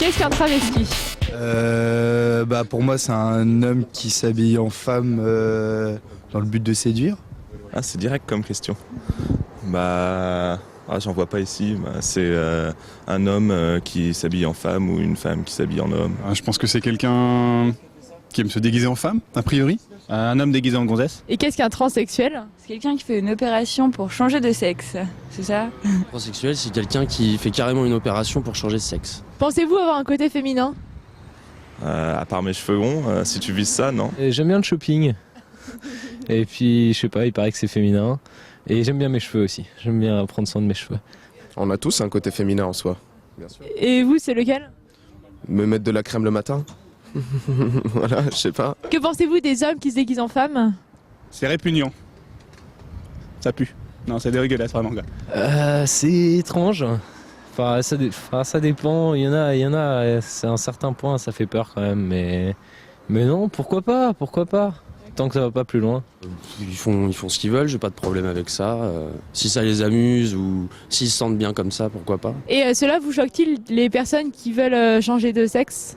Qu'est-ce qu'un travesti? Pour moi, c'est un homme qui s'habille en femme dans le but de séduire. Ah, c'est direct comme question. J'en vois pas ici. C'est un homme qui s'habille en femme ou une femme qui s'habille en homme. Je pense que c'est quelqu'un qui aime se déguiser en femme, a priori. Un homme déguisé en gonzesse. Et qu'est-ce qu'un transsexuel? C'est quelqu'un qui fait une opération pour changer de sexe, c'est ça? Transsexuel, c'est quelqu'un qui fait carrément une opération pour changer de sexe. Pensez-vous avoir un côté féminin? À part mes cheveux longs, si tu vises ça, non. J'aime bien le shopping. Et puis, je sais pas, il paraît que c'est féminin. Et j'aime bien mes cheveux aussi. J'aime bien prendre soin de mes cheveux. On a tous un côté féminin en soi, bien sûr. Et vous, c'est lequel? Me mettre de la crème le matin. Voilà, je sais pas. Que pensez-vous des hommes qui se déguisent en femmes? C'est répugnant. Ça pue. Non, c'est dégueulasse vraiment. C'est étrange. Ça dépend. Il y en a, c'est à un certain point, ça fait peur quand même. Mais non, pourquoi pas? Tant que ça va pas plus loin. Ils font ce qu'ils veulent, j'ai pas de problème avec ça. Si ça les amuse ou s'ils se sentent bien comme ça, pourquoi pas. Et cela vous choque-t-il, les personnes qui veulent changer de sexe?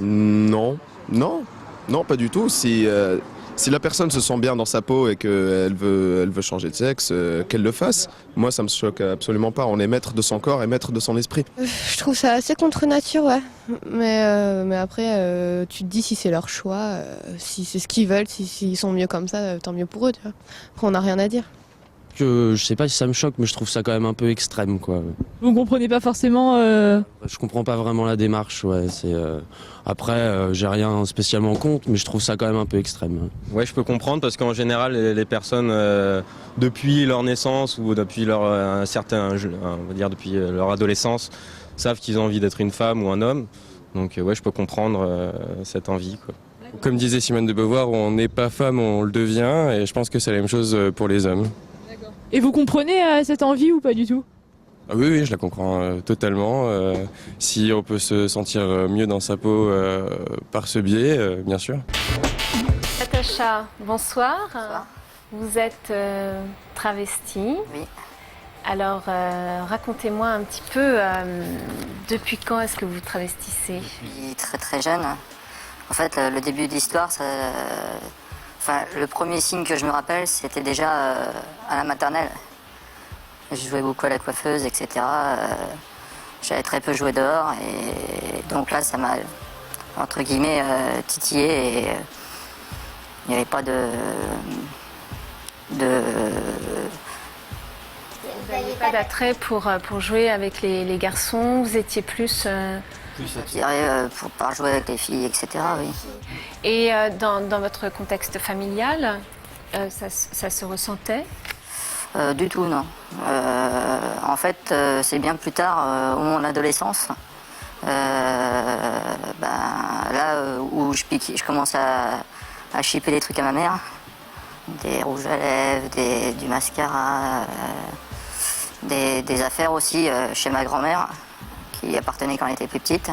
Non, pas du tout. Si la personne se sent bien dans sa peau et qu'elle veut changer de sexe, qu'elle le fasse. Moi, ça me choque absolument pas. On est maître de son corps et maître de son esprit. Je trouve ça assez contre nature, ouais. Mais après, tu te dis si c'est leur choix, si c'est ce qu'ils veulent, s'ils sont mieux comme ça, tant mieux pour eux, tu vois. Après, on n'a rien à dire. Je sais pas si ça me choque, mais je trouve ça quand même un peu extrême, quoi. Vous comprenez pas forcément Je comprends pas vraiment la démarche, ouais. Après, j'ai rien spécialement contre, mais je trouve ça quand même un peu extrême. Ouais, je peux comprendre parce qu'en général, les personnes, depuis leur naissance ou depuis leur depuis leur adolescence, savent qu'ils ont envie d'être une femme ou un homme. Donc ouais, je peux comprendre cette envie, quoi. Comme disait Simone de Beauvoir, on n'est pas femme, on le devient, et je pense que c'est la même chose pour les hommes. Et vous comprenez cette envie ou pas du tout? Ah oui, je la comprends totalement. Si on peut se sentir mieux dans sa peau par ce biais, bien sûr. Natacha, bonsoir. Vous êtes travestie. Oui. Alors, racontez-moi un petit peu, depuis quand est-ce que vous travestissez? Depuis très très jeune. En fait, le début de l'histoire, le premier signe que je me rappelle, c'était déjà à la maternelle. Je jouais beaucoup à la coiffeuse, etc. J'avais très peu joué dehors et donc là, ça m'a, entre guillemets, titillé et il n'y avait pas de... Vous n'aviez pas d'attrait pour jouer avec les garçons? Vous étiez plus attiré pour pouvoir jouer avec les filles, etc. Oui. Et dans votre contexte familial, ça se ressentait? Du tout, non. En fait, c'est bien plus tard, au moment de l'adolescence, là où je commence à chipper des trucs à ma mère, des rouges à lèvres, du mascara, des affaires aussi chez ma grand-mère, qui appartenait quand elle était plus petite.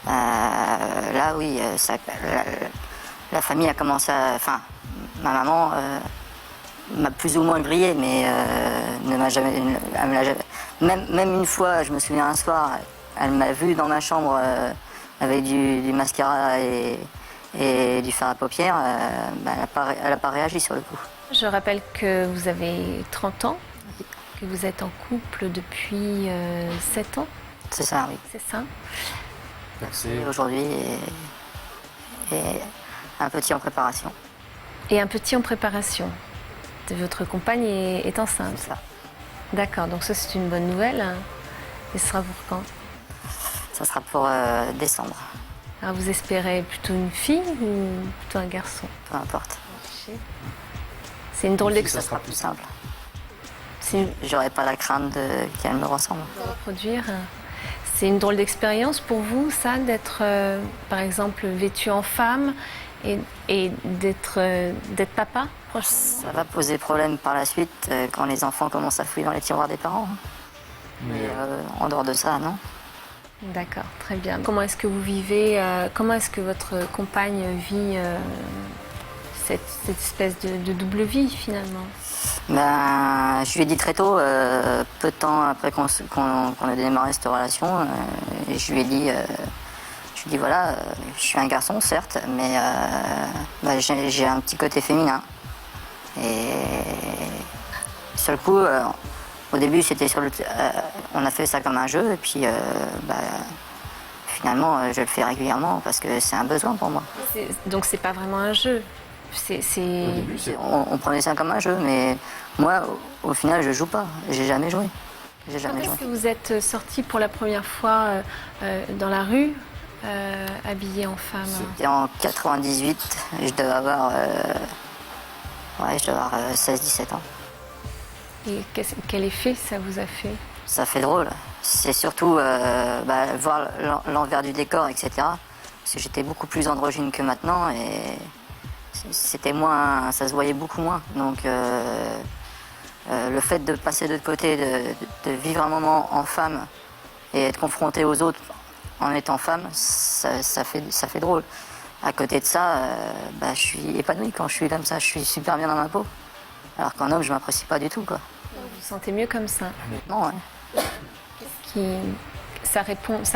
Là, oui, la famille a commencé à... Enfin, ma maman m'a plus ou moins grillé, mais ne m'a jamais... Même une fois, je me souviens un soir, elle m'a vu dans ma chambre avec du mascara et du fard à paupières. Elle n'a pas réagi sur le coup. Je rappelle que vous avez 30 ans, que vous êtes en couple depuis 7 ans. C'est ça, oui. C'est ça. Merci. Aujourd'hui, et un petit en préparation. Et un petit en préparation. Votre compagne est enceinte. C'est ça. D'accord, donc ça c'est une bonne nouvelle. Et ce sera pour quand? Ça sera pour décembre. Alors vous espérez plutôt une fille ou plutôt un garçon? Peu importe. C'est une drôle d'expérience. Ça sera plus simple. Si j'aurais pas la crainte qu'elle me ressemble. Reproduire. C'est une drôle d'expérience pour vous, ça, d'être, par exemple, vêtu en femme et d'être papa prochainement? Ça va poser problème par la suite quand les enfants commencent à fouiller dans les tiroirs des parents. Mais en dehors de ça, non. D'accord, très bien. Comment est-ce que vous vivez, comment est-ce que votre compagne vit cette espèce de double vie, finalement? Je lui ai dit très tôt, peu de temps après qu'on ait démarré cette relation, Et je lui ai dit, voilà, je suis un garçon certes, mais j'ai un petit côté féminin. Et sur le coup, au début, c'était on a fait ça comme un jeu, et puis finalement, je le fais régulièrement parce que c'est un besoin pour moi. Donc c'est pas vraiment un jeu. On prenait ça comme un jeu, mais moi, au final, je joue pas. J'ai jamais joué. Quand est-ce que vous êtes sorti pour la première fois dans la rue, habillé en femme? C'était en 98. Je devais avoir 16-17 ans. Et quel effet ça vous a fait? Ça fait drôle. C'est surtout voir l'envers du décor, etc. Parce que j'étais beaucoup plus androgyne que maintenant et c'était moins, ça se voyait beaucoup moins. Donc le fait de passer de l'autre côté, de vivre un moment en femme et être confronté aux autres en étant femme, ça fait drôle. À côté de ça, je suis épanouie quand je suis comme ça, je suis super bien dans ma peau. Alors qu'en homme, je m'apprécie pas du tout, quoi. Vous vous sentez mieux comme ça? Non, ouais. Ça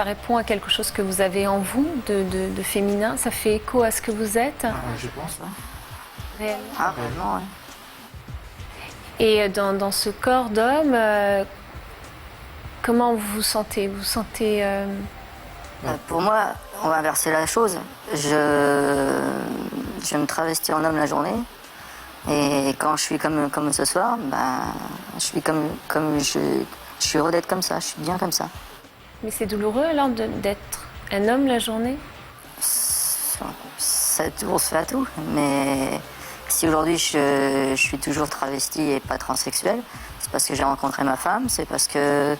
répond à quelque chose que vous avez en vous, de féminin? Ça fait écho à ce que vous êtes? Je pense, ouais. Réellement? Réellement, ouais. Et dans ce corps d'homme, comment vous vous sentez? Vous sentez... Pour moi, on va inverser la chose. Je me travestis en homme la journée. Et quand je suis comme ce soir, je suis je suis heureux d'être comme ça, je suis bien comme ça. Mais c'est douloureux alors d'être un homme la journée? Ça on se fait à tout. Mais si aujourd'hui je suis toujours travesti et pas transsexuel, c'est parce que j'ai rencontré ma femme, c'est parce que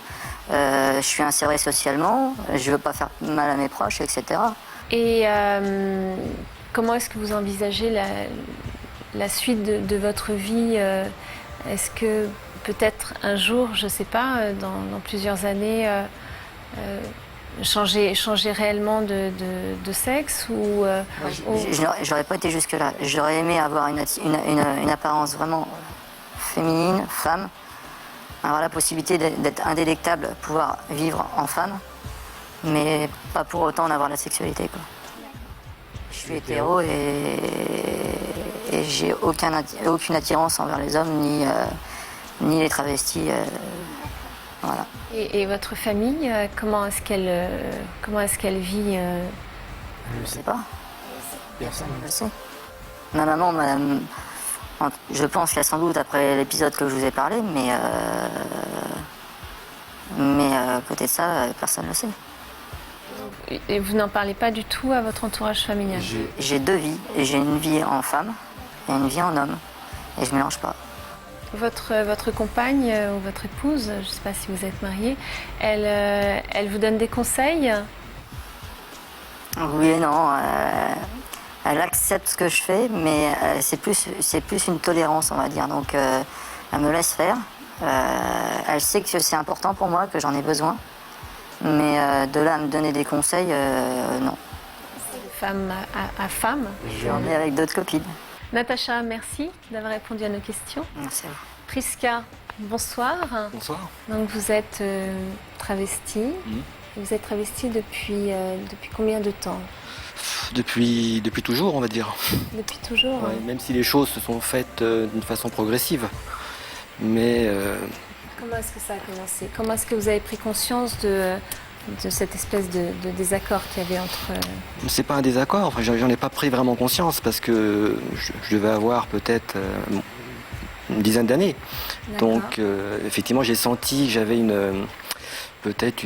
je suis inséré socialement, je veux pas faire mal à mes proches, etc. Et comment est-ce que vous envisagez la suite de votre vie? Est-ce que peut-être un jour, je ne sais pas, dans plusieurs années, changer réellement de sexe ou J'aurais pas été jusque-là. J'aurais aimé avoir une apparence vraiment féminine, femme, avoir la possibilité d'être indélectable, pouvoir vivre en femme, mais pas pour autant en avoir la sexualité, quoi. Je suis hétéro et j'ai aucune attirance envers les hommes ni les travestis. Voilà. Et votre famille, comment est-ce qu'elle vit? Je ne sais pas. Personne ne le sait. Ma maman, je pense qu'elle sans doute après l'épisode que je vous ai parlé, mais à côté de ça, personne ne le sait. Et vous n'en parlez pas du tout à votre entourage familial? J'ai deux vies. J'ai une vie en femme et une vie en homme. Et je ne mélange pas. Votre compagne ou votre épouse, je ne sais pas si vous êtes mariés, elle vous donne des conseils? Oui et non. Elle accepte ce que je fais, mais c'est plus une tolérance, on va dire. Donc elle me laisse faire. Elle sait que c'est important pour moi, que j'en ai besoin. Mais de là à me donner des conseils, non. De femme à femme? J'en ai avec d'autres copines. Natacha, merci d'avoir répondu à nos questions. Merci à vous. Priska, bonsoir. Bonsoir. Donc vous êtes travesti. Vous êtes travesti depuis combien de temps? Depuis toujours, on va dire. Depuis toujours, ouais, même si les choses se sont faites d'une façon progressive. Mais... Comment est-ce que ça a commencé? Comment est-ce que vous avez pris conscience de cette espèce de désaccord qu'il y avait entre... C'est pas un désaccord, enfin, j'en ai pas pris vraiment conscience parce que je devais avoir peut-être une dizaine d'années. Donc effectivement j'ai senti que j'avais peut-être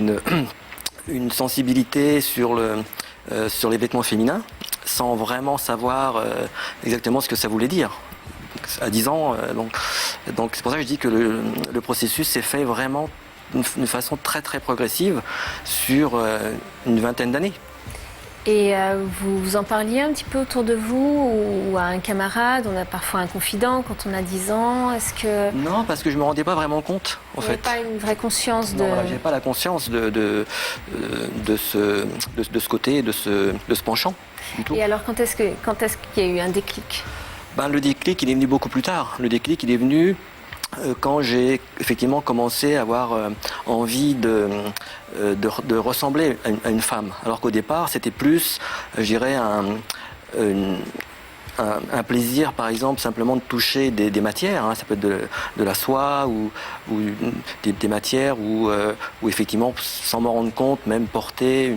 une sensibilité sur les vêtements féminins sans vraiment savoir exactement ce que ça voulait dire. À 10 ans, donc c'est pour ça que je dis que le processus s'est fait vraiment d'une façon très très progressive sur une vingtaine d'années. Et vous en parliez un petit peu autour de vous ou à un camarade? On a parfois un confident quand on a 10 ans. Est-ce que... Non, parce que je ne me rendais pas vraiment compte, en fait. Vous n'avez pas une vraie conscience de... Non, voilà, je n'avais pas la conscience de ce côté, de ce penchant, du tout. Et alors, quand est-ce qu'il y a eu un déclic? Le déclic, il est venu beaucoup plus tard. Le déclic, il est venu quand j'ai effectivement commencé à avoir envie de ressembler à une femme. Alors qu'au départ, c'était plus, je dirais, un plaisir, par exemple, simplement de toucher des matières. Ça peut être de la soie ou des matières où effectivement, sans m'en rendre compte, même porter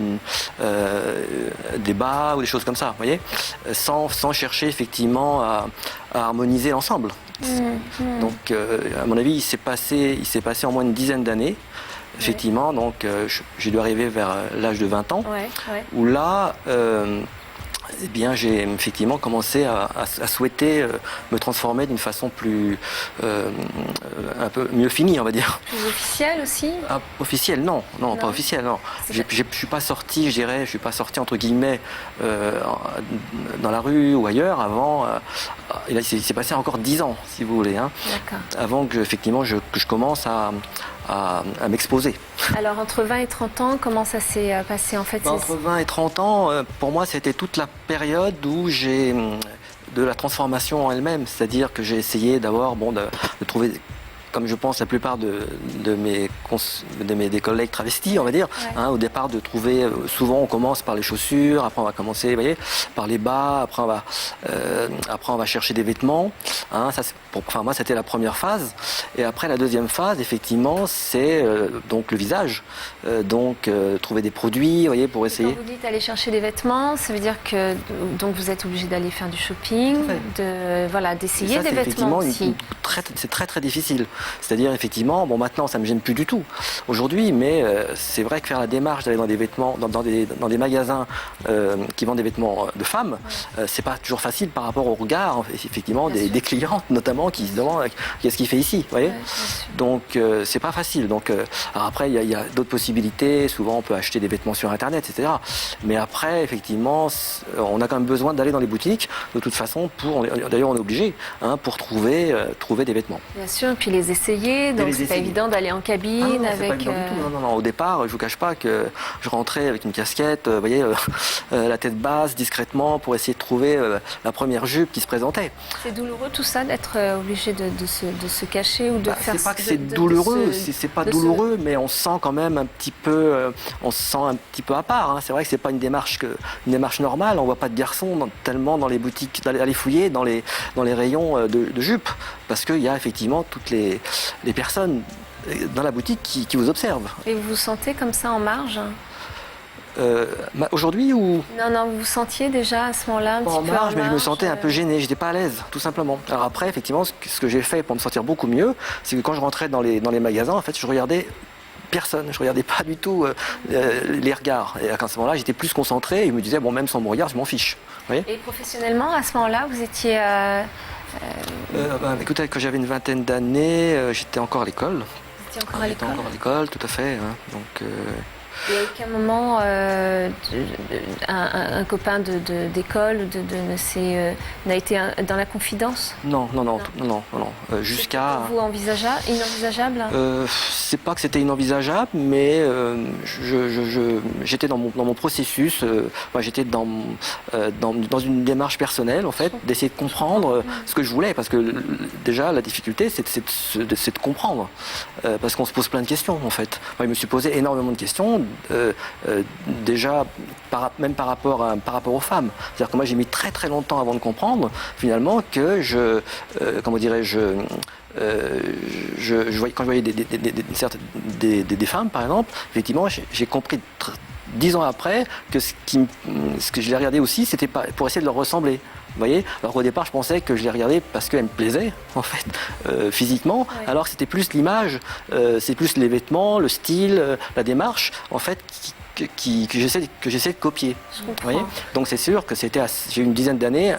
des bas ou des choses comme ça, vous voyez, sans chercher effectivement à harmoniser l'ensemble. Donc, à mon avis, il s'est passé en moins d'une dizaine d'années. Effectivement, donc j'ai dû arriver vers l'âge de 20 ans, où là, eh bien, j'ai effectivement commencé à souhaiter me transformer d'une façon plus un peu mieux finie, on va dire. Plus officielle aussi? Officielle, non, pas officielle, non. Je suis pas sorti, je dirais, entre guillemets dans la rue ou ailleurs avant. Il s'est passé encore 10 ans, si vous voulez, avant que effectivement je commence à m'exposer. Alors entre 20 et 30 ans, comment ça s'est passé en fait? Entre 20 et 30 ans, pour moi c'était toute la période où j'ai de la transformation en elle-même, c'est-à-dire que j'ai essayé d'abord de trouver, comme je pense la plupart des collègues travestis, on va dire, au départ de trouver, souvent on commence par les chaussures, après on va commencer, vous voyez, par les bas, après on va chercher des vêtements. Moi c'était la première phase, et après la deuxième phase, effectivement, c'est donc le visage, trouver des produits, vous voyez, pour essayer. Quand vous dites aller chercher des vêtements, ça veut dire que donc vous êtes obligé d'aller faire du shopping, d'essayer des vêtements aussi. C'est très très difficile. C'est-à-dire, effectivement, maintenant ça ne me gêne plus du tout aujourd'hui, mais c'est vrai que faire la démarche d'aller dans des vêtements, dans des magasins qui vendent des vêtements de femmes, c'est pas toujours facile par rapport au regard, effectivement, des clientes notamment qui se demandent qu'est-ce qu'il fait ici, vous voyez. Donc c'est pas facile. Donc alors après il y a d'autres possibilités. Souvent on peut acheter des vêtements sur internet, etc. Mais après effectivement on a quand même besoin d'aller dans les boutiques de toute façon d'ailleurs on est obligé pour trouver des vêtements. Bien sûr, et puis les essayer. Donc c'est pas évident d'aller en cabine avec. Non. Au départ, je vous cache pas que je rentrais avec une casquette, vous voyez, la tête basse, discrètement, pour essayer de trouver la première jupe qui se présentait. C'est douloureux tout ça d'être obligé de se cacher ou de faire. C'est pas que c'est douloureux, c'est pas douloureux, mais on se sent quand même un petit peu, à part. C'est vrai que c'est pas une démarche normale. On voit pas de garçons tellement dans les boutiques, aller fouiller dans les rayons de jupes, parce qu'il y a effectivement toutes les personnes dans la boutique qui vous observent. Et vous vous sentez comme ça en marge? Aujourd'hui ou... Non, vous vous sentiez déjà à ce moment-là un petit peu en marge, mais je me sentais un peu gêné, j'étais pas à l'aise, tout simplement. Alors après, effectivement, ce que j'ai fait pour me sentir beaucoup mieux, c'est que quand je rentrais dans les magasins, en fait, je regardais personne, je regardais pas du tout les regards. Et à ce moment-là, j'étais plus concentré et je me disais, même sans mon regard, je m'en fiche. Vous voyez. Et professionnellement, à ce moment-là, vous étiez... Écoutez, quand j'avais une vingtaine d'années, j'étais encore à l'école. Vous étiez encore à l'école? J'étais encore à l'école, tout à fait. Donc... Et à aucun moment, un copain d'école n'a été dans la confidence? Non. Jusqu'à... C'était pour vous inenvisageable? C'est pas que c'était inenvisageable, mais j'étais dans mon processus. J'étais dans une démarche personnelle, en fait, d'essayer de comprendre ce que je voulais, parce que déjà la difficulté, c'est de comprendre, parce qu'on se pose plein de questions, en fait. Moi, je me suis posé énormément de questions. Déjà même par rapport aux femmes. C'est-à-dire que moi j'ai mis très très longtemps avant de comprendre finalement que quand je voyais des femmes par exemple, effectivement j'ai compris 10 ans après que ce que je les regardais aussi, c'était pas pour essayer de leur ressembler. Vous voyez, alors qu'au départ je pensais que je les regardais parce qu'elles me plaisaient en fait physiquement, alors que c'était plus l'image, c'est plus les vêtements, le style, la démarche en fait que j'essaie de copier. Vous voyez, donc c'est sûr que j'ai eu une dizaine d'années,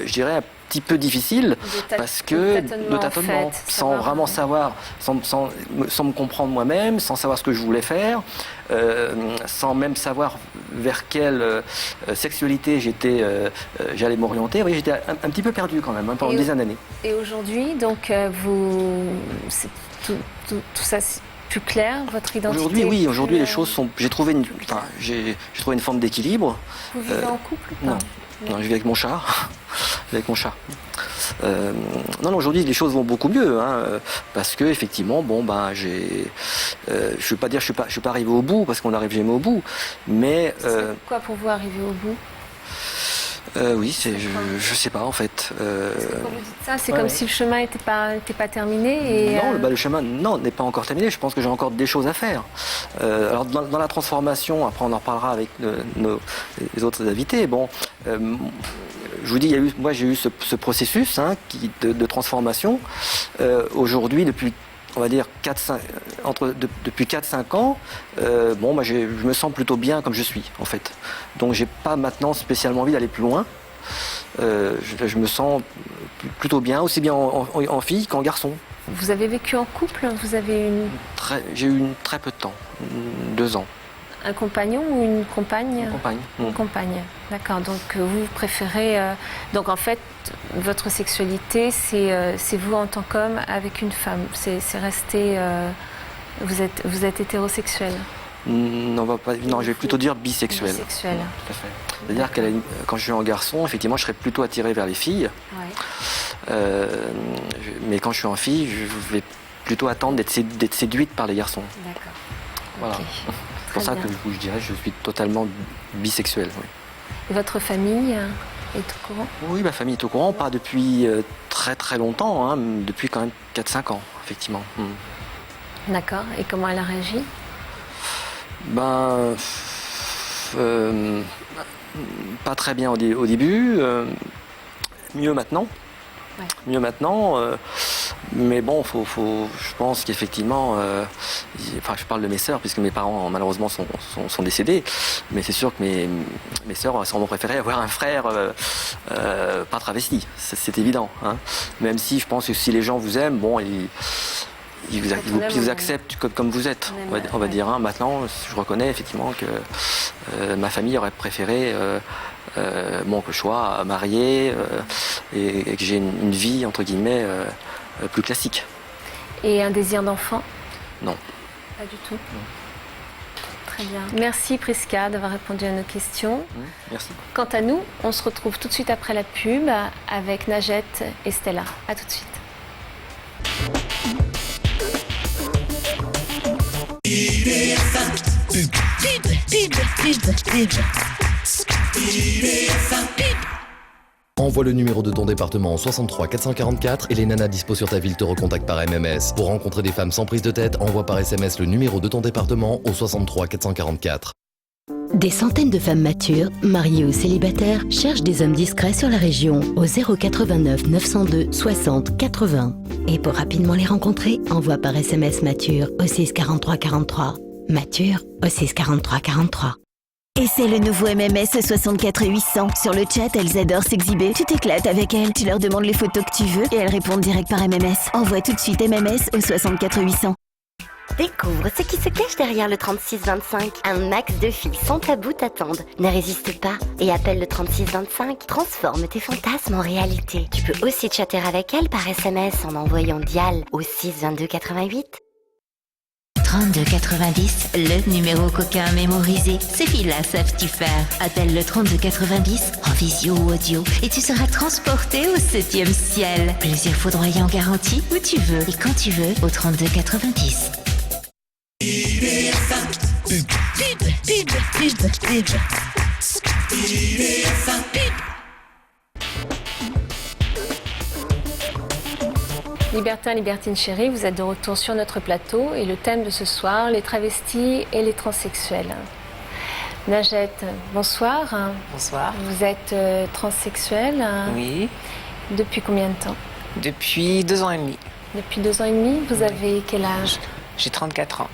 je dirais un petit peu difficile parce que de tâtonnement, sans vraiment savoir, sans me comprendre moi-même, sans savoir ce que je voulais faire, sans même savoir vers quelle sexualité j'allais m'orienter. Vous voyez, j'étais un petit peu perdu quand même pendant une dizaine d'années. Et aujourd'hui, donc tout ça c'est plus clair, votre identité? Aujourd'hui les choses sont. J'ai trouvé une forme d'équilibre. Vous vivez en couple ou pas? Non, je vis avec mon chat. Avec mon chat. Non, aujourd'hui les choses vont beaucoup mieux, hein, parce que effectivement, je veux pas dire, je suis pas arrivé au bout, parce qu'on n'arrive jamais au bout, mais Quoi pour vous arriver au bout? oui, je sais pas en fait. Quand vous dites ça, c'est comme si le chemin n'était pas terminé. Et, non, le chemin n'est pas encore terminé. Je pense que j'ai encore des choses à faire. Alors dans la transformation, après on en reparlera avec les autres invités. Bon, je vous dis, j'ai eu ce processus de transformation. Aujourd'hui, depuis on va dire depuis 4-5 ans, je me sens plutôt bien comme je suis en fait. Donc j'ai pas maintenant spécialement envie d'aller plus loin. Je me sens plutôt bien, aussi bien en fille qu'en garçon. Vous avez vécu en couple? Vous avez J'ai eu très peu de temps, 2 ans. un compagnon ou une compagne? Une compagne. Une compagne, d'accord. Donc vous préférez... Donc en fait, votre sexualité, c'est vous en tant qu'homme avec une femme. C'est resté... Vous êtes hétérosexuel? Non, je vais plutôt dire bisexuel. Bisexuel. Tout à fait. C'est-à-dire que quand je suis en garçon, effectivement, je serais plutôt attiré vers les filles. Ouais. Mais quand je suis en fille, je vais plutôt attendre d'être séduite par les garçons. D'accord. Voilà. Okay. C'est pour ça que je dirais que je suis totalement bisexuel. Oui. Et votre famille est au courant? Oui, ma famille est au courant, pas depuis très très longtemps, hein, depuis quand même 4-5 ans, effectivement. D'accord. Et comment elle a réagi? Pas très bien au début, mieux maintenant. Ouais. Mieux maintenant, mais bon, je pense qu'effectivement, je parle de mes sœurs, puisque mes parents malheureusement sont décédés, mais c'est sûr que mes sœurs auront préféré avoir un frère pas travesti, c'est évident. Hein. Même si je pense que si les gens vous aiment, bon, ils vous acceptent comme vous êtes, on va dire. Hein. Maintenant, je reconnais effectivement que ma famille aurait préféré que je sois marié et que j'ai une vie, entre guillemets, plus classique. Et un désir d'enfant? Non. Pas du tout? Non. Très bien. Merci Prisca d'avoir répondu à nos questions. Merci. Quant à nous, on se retrouve tout de suite après la pub avec Najat et Stella. À tout de suite. Envoie le numéro de ton département au 63 444 et les nanas dispo sur ta ville te recontactent par MMS. Pour rencontrer des femmes sans prise de tête, envoie par SMS le numéro de ton département au 63 444. Des centaines de femmes matures, mariées ou célibataires, cherchent des hommes discrets sur la région au 089 902 60 80. Et pour rapidement les rencontrer, envoie par SMS mature au 6 43 43. Mature au 6 43 43. Et c'est le nouveau MMS 64 800. Sur le chat, elles adorent s'exhiber. Tu t'éclates avec elles, tu leur demandes les photos que tu veux et elles répondent direct par MMS. Envoie tout de suite MMS au 64 800. Découvre ce qui se cache derrière le 3625. Un max de filles sans tabou t'attendent. Ne résiste pas et appelle le 3625. Transforme tes fantasmes en réalité. Tu peux aussi chatter avec elles par SMS en envoyant Dial au 6 22 88. 3290, le numéro coquin mémorisé. Ces filles-là savent t'y faire. Appelle le 3290 en visio ou audio et tu seras transporté au 7e ciel. Plaisir foudroyant garanti où tu veux et quand tu veux au 3290. Libertins, libertines chéries, vous êtes de retour sur notre plateau et le thème de ce soir, les travestis et les transsexuels. Najat, bonsoir. Bonsoir. Vous êtes transsexuelle. Oui. Depuis combien de temps? Depuis 2 ans et demi. Depuis 2 ans et demi, vous avez quel âge? J'ai 34 ans.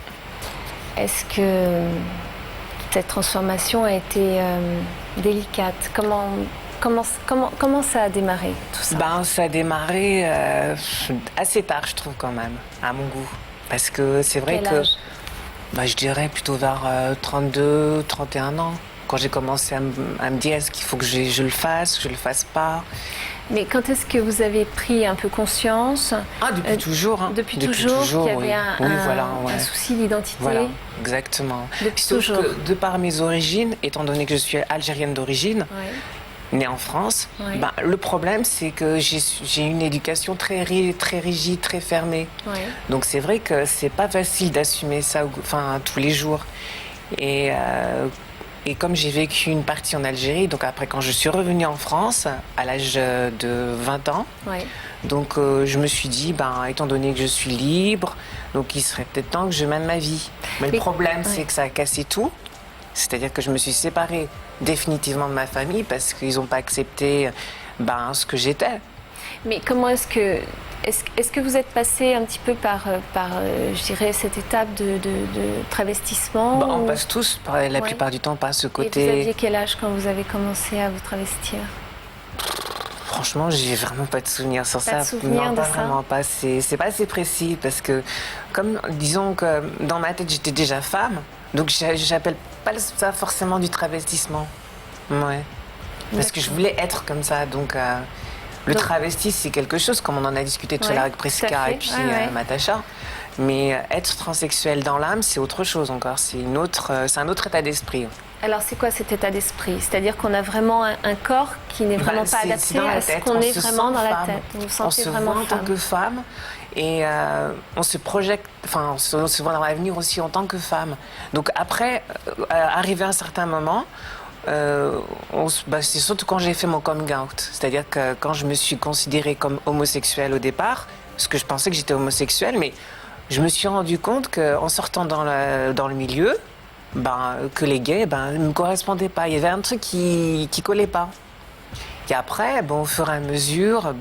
Est-ce que cette transformation a été délicate? Comment ça a démarré, tout ça? Ça a démarré assez tard, je trouve, quand même, à mon goût. Parce que c'est vrai Quel âge? Je dirais plutôt vers 32, 31 ans. Quand j'ai commencé à me dire, est-ce qu'il faut que je le fasse, que je le fasse pas? Mais quand est-ce que vous avez pris un peu conscience? Depuis toujours. Hein. Depuis toujours qu'il y avait un souci d'identité. Voilà, exactement. Depuis Sauf toujours. que de par mes origines, étant donné que je suis algérienne d'origine, née en France. Oui. Ben, le problème, c'est que j'ai une éducation très rigide, très fermée. Oui. Donc c'est vrai que c'est pas facile d'assumer ça tous les jours. Et comme j'ai vécu une partie en Algérie, donc après quand je suis revenue en France à l'âge de 20 ans, Oui. donc je me suis dit, étant donné que je suis libre, donc il serait peut-être temps que je mène ma vie. Mais le problème, c'est que ça a cassé tout. C'est-à-dire que je me suis séparée définitivement de ma famille parce qu'ils n'ont pas accepté ce que j'étais. Mais comment est-ce que vous êtes passé un petit peu par je dirais, cette étape de travestissement On passe tous, la plupart du temps, par ce côté... Et vous aviez quel âge quand vous avez commencé à vous travestir? Franchement, j'ai vraiment pas de souvenir sur ça. Pas de souvenir non, de pas ça. Vraiment pas. C'est pas assez précis parce que, disons que dans ma tête, j'étais déjà femme, donc j'appelle pas ça forcément du travestissement. Ouais. Parce que je voulais être comme ça, donc... Le travesti, c'est quelque chose, comme on en a discuté tout à l'heure avec Prisca et puis Natacha. Mais être transsexuel dans l'âme, c'est autre chose encore. C'est un autre état d'esprit. Alors, c'est quoi cet état d'esprit? C'est-à-dire qu'on a vraiment un corps qui n'est vraiment pas adapté à ce qu'on est vraiment dans la tête. Vous vous sentez vraiment en tant que femme et on se projette, on se voit dans l'avenir aussi en tant que femme. Donc après, arrivé à un certain moment, c'est surtout quand j'ai fait mon coming out. C'est-à-dire que quand je me suis considérée comme homosexuelle au départ, parce que je pensais que j'étais homosexuelle, mais je me suis rendu compte qu'en sortant dans le milieu, que les gays ne me correspondaient pas. Il y avait un truc qui collait pas. Et après, au fur et à mesure,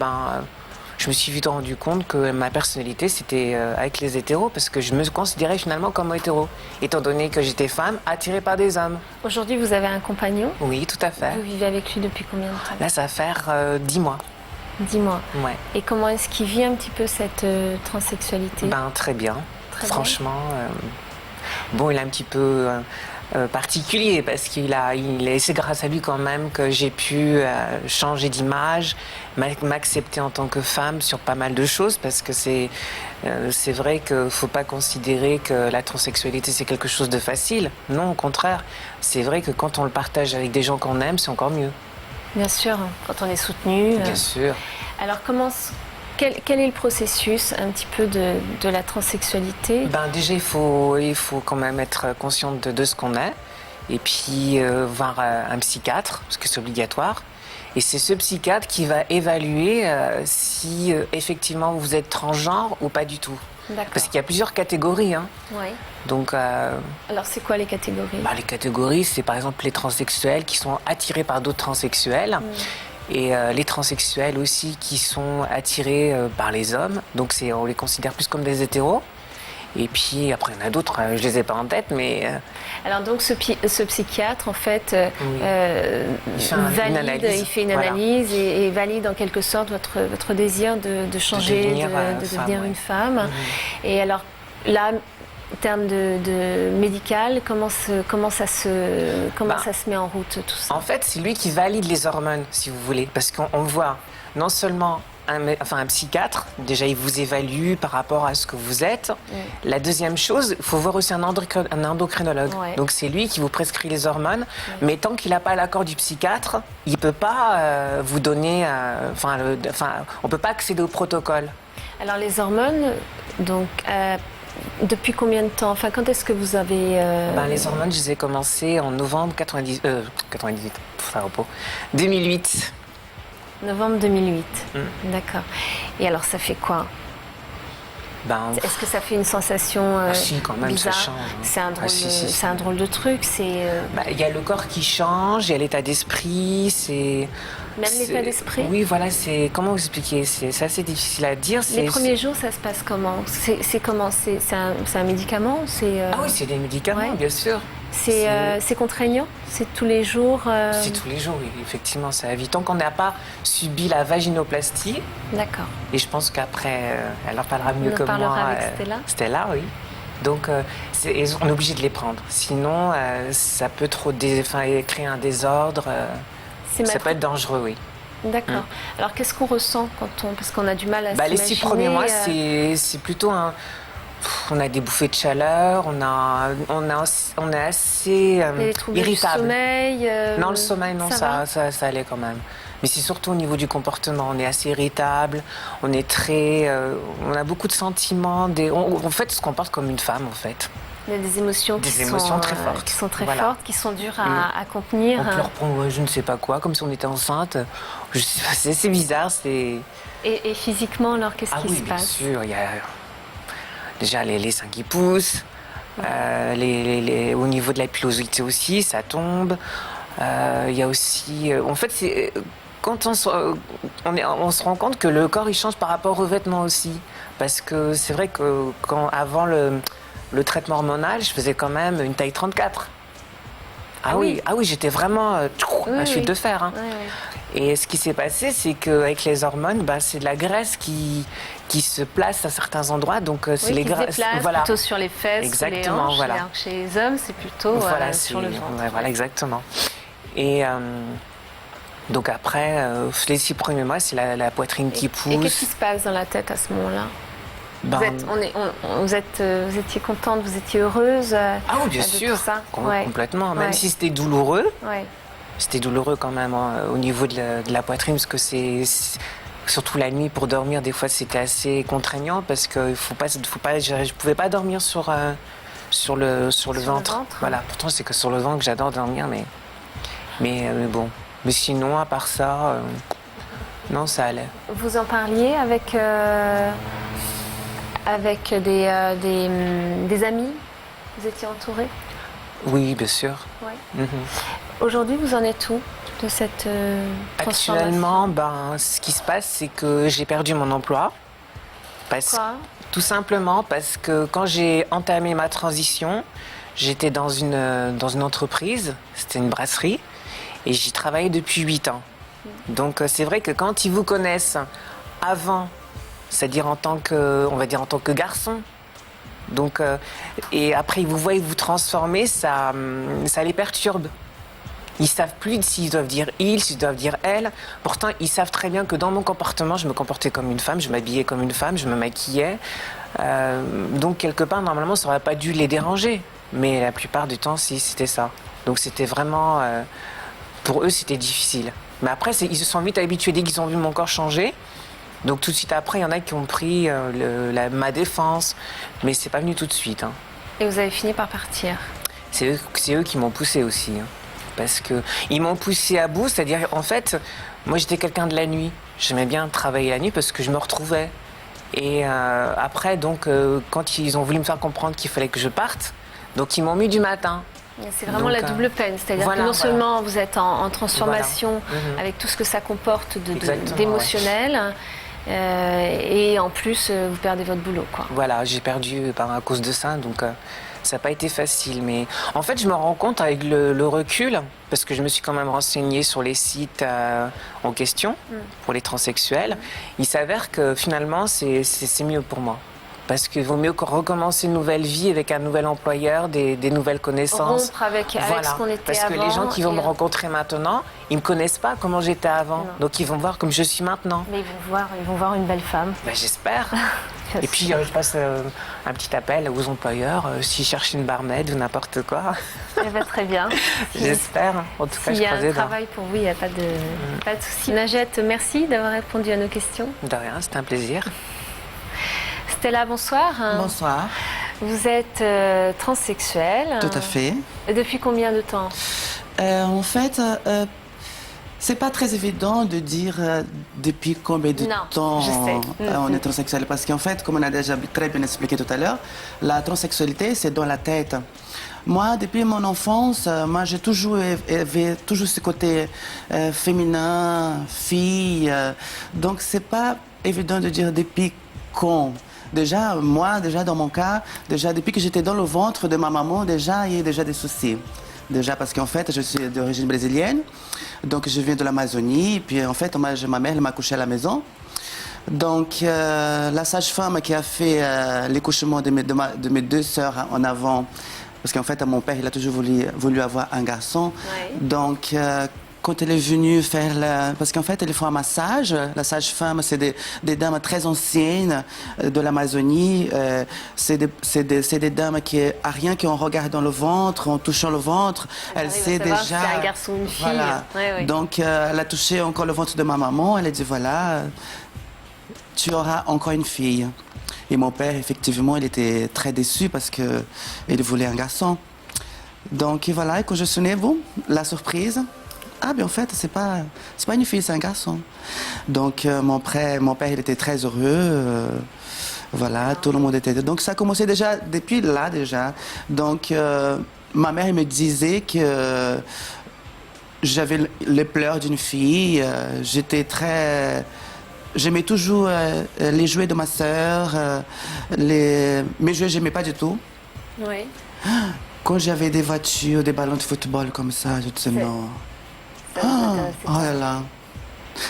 je me suis vite rendu compte que ma personnalité, c'était avec les hétéros, parce que je me considérais finalement comme hétéro, étant donné que j'étais femme, attirée par des hommes. Aujourd'hui, vous avez un compagnon? Oui, tout à fait. Vous vivez avec lui depuis combien de temps? Là, ça va faire 10 mois. 10 mois. Ouais. Et comment est-ce qu'il vit un petit peu cette transsexualité? Très bien. Franchement, il est un petit peu particulier parce c'est grâce à lui quand même que j'ai pu changer d'image, m'accepter en tant que femme sur pas mal de choses parce que c'est vrai qu'il ne faut pas considérer que la transsexualité c'est quelque chose de facile. Non, au contraire. C'est vrai que quand on le partage avec des gens qu'on aime, c'est encore mieux. Bien sûr, quand on est soutenu. Bien sûr. Alors quel est le processus un petit peu de la transsexualité? Déjà, il faut quand même être consciente de ce qu'on est et puis voir un psychiatre, parce que c'est obligatoire. Et c'est ce psychiatre qui va évaluer si effectivement vous êtes transgenre ou pas du tout. Parce qu'il y a plusieurs catégories. Hein. Oui. Donc, alors, c'est quoi les catégories? Les catégories, c'est par exemple les transsexuels qui sont attirés par d'autres transsexuels. Et les transsexuels aussi qui sont attirés par les hommes. Donc on les considère plus comme des hétéros. Et puis après, il y en a d'autres, je ne les ai pas en tête, mais... Alors donc ce psychiatre, en fait, il fait une analyse et valide en quelque sorte votre désir de changer, de devenir une femme. Et alors là, en termes de médical, comment ça se met en route, tout ça? En fait, c'est lui qui valide les hormones, si vous voulez. Parce qu'on voit non seulement un psychiatre, déjà il vous évalue par rapport à ce que vous êtes. La deuxième chose, il faut voir aussi un endocrinologue. Donc c'est lui qui vous prescrit les hormones, mais tant qu'il n'a pas l'accord du psychiatre, il ne peut pas vous donner... on ne peut pas accéder au protocole. Alors les hormones, donc... depuis combien de temps? Enfin, quand est-ce que vous avez... Les hormones, je les ai commencées en novembre 2008. Novembre 2008. D'accord. Et alors, ça fait quoi? Est-ce que ça fait une sensation si, quand même, bizarre? Ça change. C'est un drôle de truc. Il y a le corps qui change, il y a l'état d'esprit, c'est... Même l'état d'esprit? Oui, voilà, c'est... Comment vous expliquer? C'est assez difficile à dire. Les premiers jours, ça se passe comment? C'est comment? C'est un médicament? Ah oui, c'est des médicaments, bien sûr. C'est contraignant? C'est tous les jours? C'est tous les jours, oui, effectivement, ça évite. Tant qu'on n'a pas subi la vaginoplastie. D'accord. Et je pense qu'après, elle en parlera mieux que moi. On en parlera avec Stella. Stella, oui. Donc, on est obligé de les prendre. Sinon, ça peut créer un désordre. Ça peut être dangereux, oui. D'accord. Alors, qu'est-ce qu'on ressent parce qu'on a du mal à s'imaginer? Les 6 premiers mois, c'est plutôt on a des bouffées de chaleur, on est assez Les troubles irritable. du sommeil. Non, le sommeil, non, va ça allait quand même. Mais c'est surtout au niveau du comportement. On est assez irritable, on est très, on a beaucoup de sentiments. En fait, on se comporte comme une femme, en fait. Il y a des émotions, Des émotions très fortes. qui sont très Voilà. fortes, qui sont dures à contenir. On pleure pour je ne sais pas quoi, comme si on était enceinte. Je sais pas, c'est bizarre, c'est. Et physiquement, alors, qu'est-ce qui se passe? Bien sûr, il y a déjà les seins qui poussent, au niveau de la pilosité aussi, ça tombe. Il y a aussi, en fait, quand on se rend compte que le corps il change par rapport aux vêtements aussi, parce que c'est vrai que avant le traitement hormonal, je faisais quand même une taille 34. Ah oui, j'étais vraiment un fil de fer. Hein. Et ce qui s'est passé, c'est qu'avec les hormones, c'est de la graisse qui se place à certains endroits. Donc c'est les graisses. Voilà. Plutôt sur les fesses, exactement, sur les hanches. Voilà. Alors que chez les hommes, c'est plutôt sur le ventre. Ouais, voilà, exactement. Et donc après, les 6 premiers mois, c'est la poitrine qui pousse. Et qu'est-ce qui se passe dans la tête à ce moment-là? Vous étiez contente, vous étiez heureuse Ah oui, bien sûr, complètement. Même si c'était douloureux, c'était douloureux quand même au niveau de la poitrine, parce que c'est surtout la nuit pour dormir. Des fois, c'était assez contraignant parce que je pouvais pas dormir sur le ventre. Voilà. Pourtant, c'est que sur le ventre que j'adore dormir, mais bon. Mais sinon, à part ça, non, ça allait. Vous en parliez avec des amis? Vous étiez entouré? Oui, bien sûr. Ouais. Aujourd'hui, vous en êtes où de cette transformation? Actuellement, ce qui se passe, c'est que j'ai perdu mon emploi. Pourquoi? Tout simplement parce que quand j'ai entamé ma transition, j'étais dans une entreprise, c'était une brasserie, et j'y travaillais depuis 8 ans. Donc c'est vrai que quand ils vous connaissent avant, c'est-à-dire en tant que garçon, donc, et après ils vous voient vous transformer, ça les perturbe. Ils savent plus s'ils doivent dire il, s'ils doivent dire elle. Pourtant, ils savent très bien que dans mon comportement, je me comportais comme une femme, je m'habillais comme une femme, je me maquillais. Donc quelque part, normalement, ça n'aurait pas dû les déranger. Mais la plupart du temps, si, c'était ça. Donc c'était vraiment... pour eux, c'était difficile. Mais après, ils se sont vite habitués dès qu'ils ont vu mon corps changer. Donc tout de suite après, il y en a qui ont pris ma défense. Mais c'est pas venu tout de suite. Hein. Et vous avez fini par partir? C'est eux qui m'ont poussé aussi. Hein. Parce qu'ils m'ont poussé à bout. C'est-à-dire, en fait, moi, j'étais quelqu'un de la nuit. J'aimais bien travailler la nuit parce que je me retrouvais. Et après, donc, quand ils ont voulu me faire comprendre qu'il fallait que je parte, donc ils m'ont mis du matin. C'est vraiment la double peine, c'est-à-dire que non seulement vous êtes en transformation avec tout ce que ça comporte d'émotionnel, et en plus vous perdez votre boulot. Quoi. Voilà, j'ai perdu à cause de ça, donc ça n'a pas été facile. Mais en fait, je me rends compte avec le recul, parce que je me suis quand même renseignée sur les sites en question pour les transsexuels, il s'avère que finalement c'est mieux pour moi. Parce qu'il vaut mieux recommencer une nouvelle vie avec un nouvel employeur, des nouvelles connaissances. Rompre avec ce qu'on était Parce que avant, les gens qui vont me rencontrer maintenant, ils ne me connaissent pas comment j'étais avant. Donc ils vont me voir comme je suis maintenant. Mais ils vont voir une belle femme. J'espère. Et puis je passe un petit appel aux employeurs s'ils cherchent une barmaid ou n'importe quoi. Eh ben, très bien. J'espère. En tout cas, s'il y a un travail pour vous, il n'y a pas de souci. Najette, merci d'avoir répondu à nos questions. De rien, c'était un plaisir. Stella, bonsoir. Bonsoir. Vous êtes transsexuelle. Tout à fait. Et depuis combien de temps? En fait, c'est pas très évident de dire depuis combien de temps on est transsexuel. Parce qu'en fait, comme on a déjà très bien expliqué tout à l'heure, la transsexualité, c'est dans la tête. Moi, depuis mon enfance, j'ai toujours élevé ce côté féminin, fille. Donc, c'est pas évident de dire depuis quand. Déjà, dans mon cas, depuis que j'étais dans le ventre de ma maman, il y a déjà des soucis. Déjà parce qu'en fait, je suis d'origine brésilienne, donc je viens de l'Amazonie, et puis en fait, ma mère m'a couché à la maison. Donc, la sage-femme qui a fait l'accouchement de mes 2 sœurs en avant, parce qu'en fait, mon père, il a toujours voulu avoir un garçon. Ouais. Donc, quand elle est venue faire parce qu'en fait, elles font un massage. La sage-femme, c'est des dames très anciennes de l'Amazonie. C'est des dames qui a rien qu'en regardant le ventre, en touchant le ventre, elle sait déjà. Si c'est un garçon ou une fille. Voilà. Ouais. Donc, elle a touché encore le ventre de ma maman. Elle a dit voilà, tu auras encore une fille. Et mon père, effectivement, il était très déçu parce qu'il voulait un garçon. Donc voilà, et quand je suis née, bon, la surprise. Ah, bien en fait, c'est pas une fille, c'est un garçon. Donc mon père, il était très heureux. Voilà, tout le monde était. Donc ça a commencé déjà, depuis là déjà. Donc ma mère me disait que j'avais les pleurs d'une fille. J'aimais toujours les jouets de ma sœur. Mes jouets, j'aimais pas du tout. Oui. Quand j'avais des voitures, des ballons de football comme ça, je disais non. Oh là là.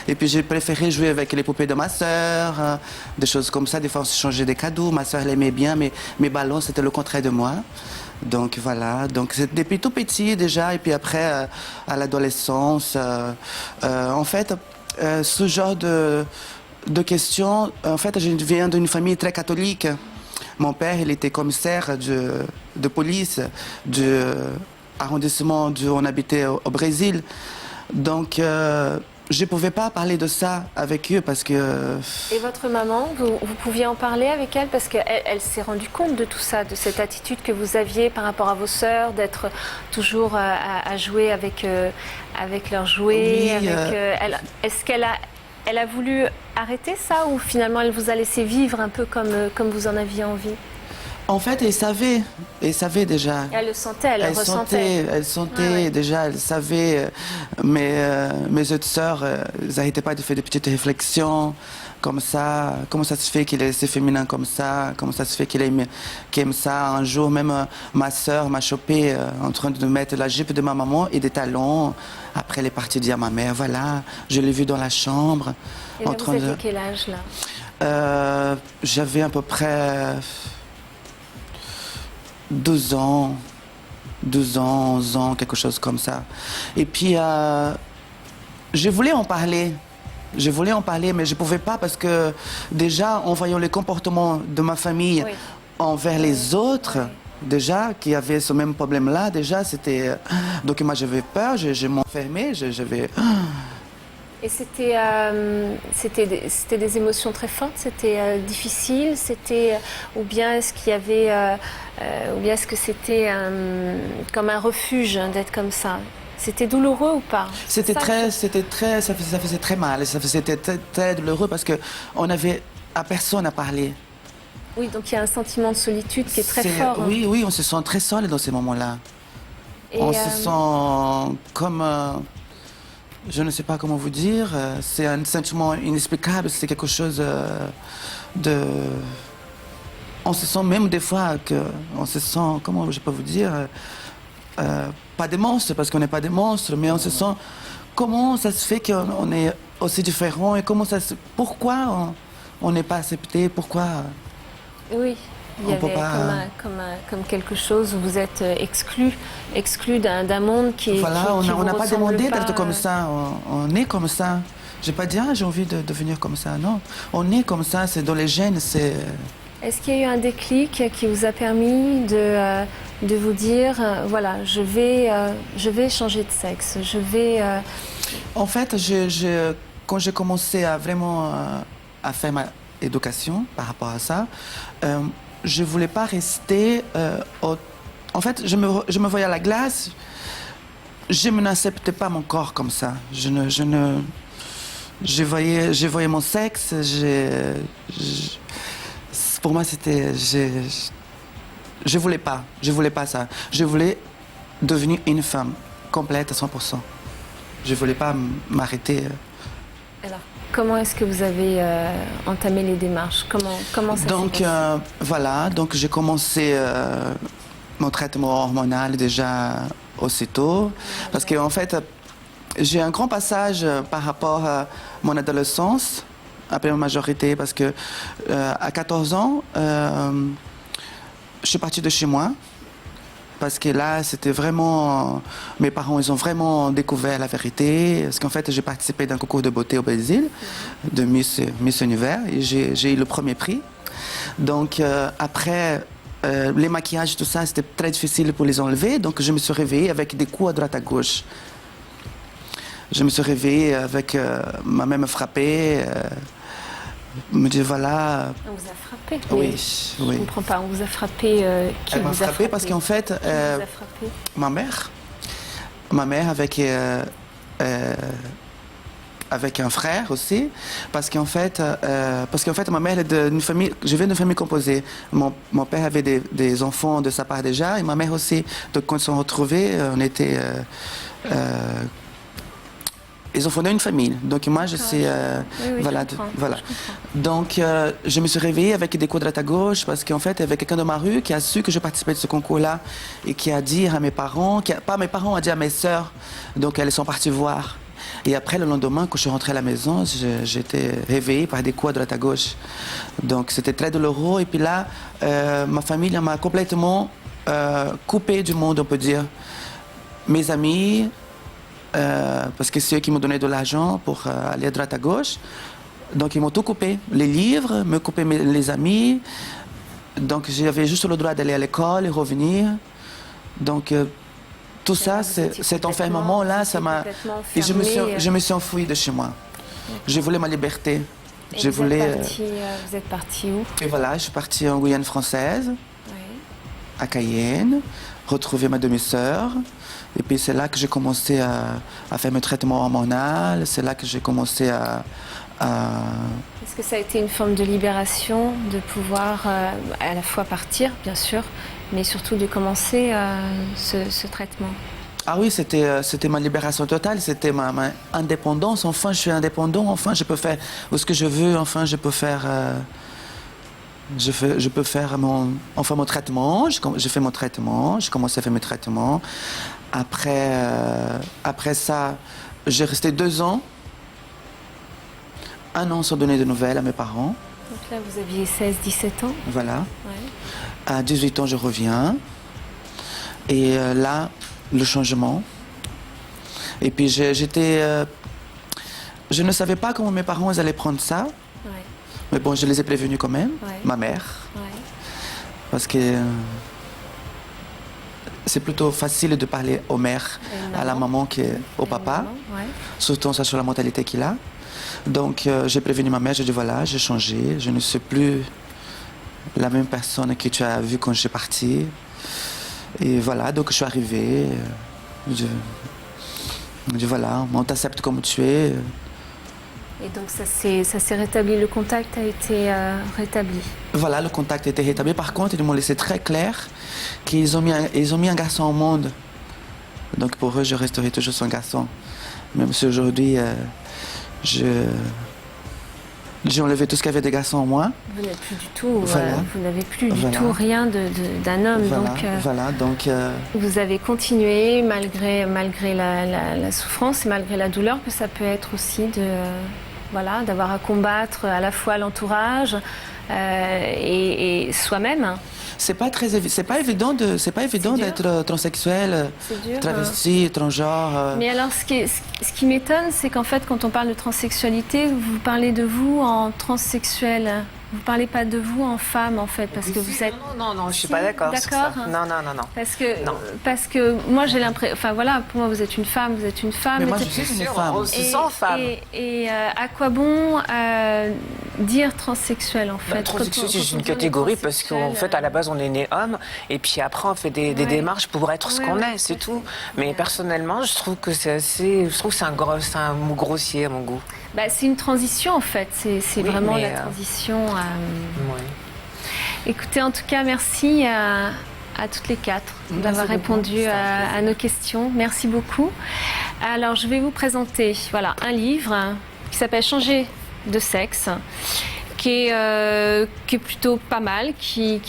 Et puis j'ai préféré jouer avec les poupées de ma sœur, des choses comme ça. Des fois on se changeait des cadeaux. Ma sœur elle aimait bien, mais mes ballons c'était le contraire de moi. Donc voilà, donc c'est depuis tout petit déjà. Et puis après à l'adolescence, en fait, ce genre de questions, en fait je viens d'une famille très catholique. Mon père, il était commissaire de police du arrondissement où on habitait au Brésil. Donc, je ne pouvais pas parler de ça avec eux parce que... Et votre maman, vous pouviez en parler avec elle parce qu'elle s'est rendue compte de tout ça, de cette attitude que vous aviez par rapport à vos sœurs, d'être toujours à jouer avec leurs jouets. Oui, est-ce qu'elle a voulu arrêter ça ou finalement elle vous a laissé vivre un peu comme vous en aviez envie? En fait, elle savait déjà. Elle le sentait, elle le ressentait. Elle sentait déjà, elle savait. Mes autres sœurs, elles n'arrêtaient pas de faire des petites réflexions comme ça. Comment ça se fait qu'il est laissé féminin comme ça? Comment ça se fait qu'il aime ça? Un jour, même ma sœur m'a chopé en train de mettre la jupe de ma maman et des talons. Après, elle est partie dire à ma mère, voilà, je l'ai vue dans la chambre. Et là, vous aviez quel âge là? J'avais à peu près 12 ans, 11 ans, quelque chose comme ça. Et puis, je voulais en parler. Mais je ne pouvais pas parce que déjà, en voyant les comportements de ma famille envers les autres, déjà, qui avaient ce même problème-là, déjà, c'était... Donc moi, j'avais peur, je m'enfermais, j'avais... Et c'était des émotions très fortes, c'était difficile, ou bien est-ce qu'il y avait, ou bien est-ce que c'était comme un refuge d'être comme ça? C'était douloureux ou pas? Ça faisait très mal, c'était très douloureux parce que on avait à personne à parler. Oui, donc il y a un sentiment de solitude qui est très fort. Oui, oui, on se sent très seul dans ces moments-là. On se sent comme... je ne sais pas comment vous dire, c'est un sentiment inexplicable, c'est quelque chose de... On se sent même des fois on se sent, comment je peux vous dire, pas des monstres, parce qu'on n'est pas des monstres, mais on se sent, comment ça se fait qu'on est aussi différents et pourquoi on n'est pas accepté, pourquoi... Oui. Il y avait comme quelque chose où vous êtes exclu d'un monde qui Voilà, qui on n'a pas demandé pas, d'être comme ça, on est comme ça. J'ai pas dit, j'ai envie de devenir comme ça, non. On est comme ça, c'est dans les gènes, c'est... Est-ce qu'il y a eu un déclic qui vous a permis de vous dire, voilà, je vais changer de sexe, je vais... En fait, quand j'ai commencé à vraiment à faire ma éducation par rapport à ça, je ne voulais pas rester... En fait, je me voyais à la glace, je n'acceptais pas mon corps comme ça. Je voyais mon sexe, pour moi, c'était... Je voulais pas ça. Je voulais devenir une femme complète à 100%. Je ne voulais pas m'arrêter. Alors, comment est-ce que vous avez entamé les démarches? Comment ça s'est passé? Voilà, donc j'ai commencé mon traitement hormonal déjà aussitôt. Parce qu'en fait, j'ai un grand passage par rapport à mon adolescence, après ma majorité, parce que à 14 ans, je suis partie de chez moi. Parce que là, c'était vraiment... Mes parents, ils ont vraiment découvert la vérité. Parce qu'en fait, j'ai participé d'un concours de beauté au Brésil, de Miss Univers, et j'ai eu le premier prix. Donc, après, les maquillages, tout ça, c'était très difficile pour les enlever. Donc, je me suis réveillée avec des coups à droite à gauche. Je me suis réveillée avec... ma mère me frappait. Me dit voilà... On vous a frappé? Oui, Je ne comprends pas. On vous a frappé... Qui Elle m'a vous a frappé parce qu'en fait... Qui vous a frappé? Ma mère avec un frère aussi, parce qu'en fait, ma mère est d'une famille, je viens d'une famille composée. Mon père avait des enfants de sa part déjà, et ma mère aussi. Donc quand ils se sont retrouvés, on était... ils ont fondé une famille. Donc moi, je sais... voilà. Donc je me suis réveillée avec des coups de droite à gauche, parce qu'en fait, il y avait quelqu'un de ma rue qui a su que je participais de ce concours-là, et qui a dit à mes parents, pas à mes parents, a dit à mes sœurs. Donc elles sont parties voir. Et après, le lendemain, quand je suis rentrée à la maison, j'étais réveillée par des coups à droite à gauche. Donc c'était très douloureux. Et puis là, ma famille m'a complètement coupée du monde, on peut dire. Mes amis, parce que c'est eux qui m'ont donné de l'argent pour aller à droite à gauche. Donc ils m'ont tout coupé. Les livres, me couper les amis. Donc j'avais juste le droit d'aller à l'école et revenir. Donc... tout ça, cet enfermement-là, ça m'a... Et je me suis enfouie de chez moi. Je voulais ma liberté. Et vous êtes parti où? Et voilà, je suis partie en Guyane française, à Cayenne, retrouver ma demi-sœur. Et puis c'est là que j'ai commencé à faire mes traitements hormonaux. C'est là que j'ai commencé à... Est-ce que ça a été une forme de libération, de pouvoir à la fois partir, bien sûr, mais surtout de commencer ce traitement? Ah oui, c'était ma libération totale, c'était ma indépendance. Enfin, je suis indépendant, enfin, je peux faire ce que je veux, enfin, je peux faire... je peux faire mon traitement, j'ai fait mon traitement, j'ai commencé à faire mes traitements. Après ça, j'ai resté 2 ans. 1 an sans donner de nouvelles à mes parents. Donc là, vous aviez 16-17 ans? Voilà. Ouais. À 18 ans, je reviens. Et là, le changement. Et puis, je ne savais pas comment mes parents allaient prendre ça. Ouais. Mais bon, je les ai prévenus quand même. Ouais. Ma mère. Ouais. Parce que c'est plutôt facile de parler aux mères, à la maman qu'au papa. Ouais. Surtout en sachant la mentalité qu'il a. Donc, j'ai prévenu ma mère, j'ai dit voilà, j'ai changé, je ne suis plus la même personne que tu as vue quand je suis partie. Et voilà, donc je suis arrivée, je dis voilà, on t'accepte comme tu es. Et donc ça s'est rétabli, le contact a été rétabli? Voilà, le contact a été rétabli. Par contre, ils m'ont laissé très clair qu'ils ont mis un garçon au monde. Donc pour eux, je resterai toujours son garçon. Même si aujourd'hui... j'ai enlevé tout ce qu'il y avait des garçons en moi. Vous n'êtes plus du tout, vous n'avez plus du tout rien d'un homme. Donc, vous avez continué malgré la souffrance et malgré la douleur que ça peut être aussi d'avoir à combattre à la fois l'entourage et soi-même. C'est pas évident d'être transsexuel, travesti, transgenre. Mais alors, ce qui m'étonne, c'est qu'en fait, quand on parle de transsexualité, vous parlez de vous en transsexuel. Vous ne parlez pas de vous en femme, en fait, parce que vous êtes... Non, je ne suis pas d'accord sur ça. Non. Parce que moi, j'ai l'impression... Enfin, voilà, pour moi, vous êtes une femme. Mais moi, je suis une femme. On se sent femme. Et à quoi bon dire transsexuel, en fait? Transsexuel, c'est une catégorie, parce qu'en fait, à la base, on est né homme, et puis après, on fait des démarches pour être ce qu'on est, c'est tout. Mais personnellement, je trouve que c'est un mot grossier, à mon goût. C'est une transition, en fait. C'est vraiment la transition. Écoutez, en tout cas, merci à toutes les 4 d'avoir répondu à nos questions. Merci beaucoup. Alors, je vais vous présenter un livre qui s'appelle « Changer de sexe », qui est plutôt pas mal, qui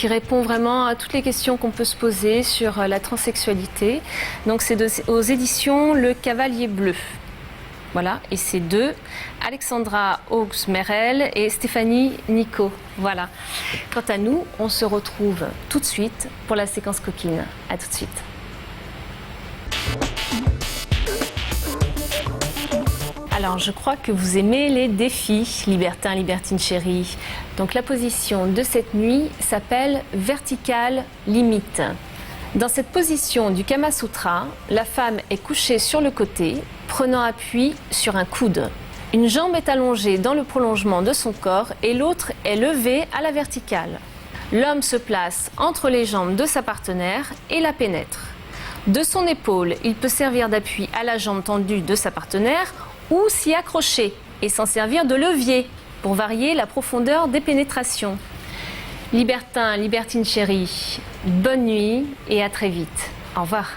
répond vraiment à toutes les questions qu'on peut se poser sur la transsexualité. Donc, c'est aux éditions Le Cavalier Bleu. Voilà, et c'est 2, Alexandra Hawks-Merel et Stéphanie Nico. Voilà. Quant à nous, on se retrouve tout de suite pour la séquence coquine. À tout de suite. Alors, je crois que vous aimez les défis, libertins, libertines chéries. Donc, la position de cette nuit s'appelle verticale limite. Dans cette position du Kama Sutra, la femme est couchée sur le côté, prenant appui sur un coude. Une jambe est allongée dans le prolongement de son corps et l'autre est levée à la verticale. L'homme se place entre les jambes de sa partenaire et la pénètre. De son épaule, il peut servir d'appui à la jambe tendue de sa partenaire ou s'y accrocher et s'en servir de levier pour varier la profondeur des pénétrations. Libertin, libertine chérie, bonne nuit et à très vite. Au revoir.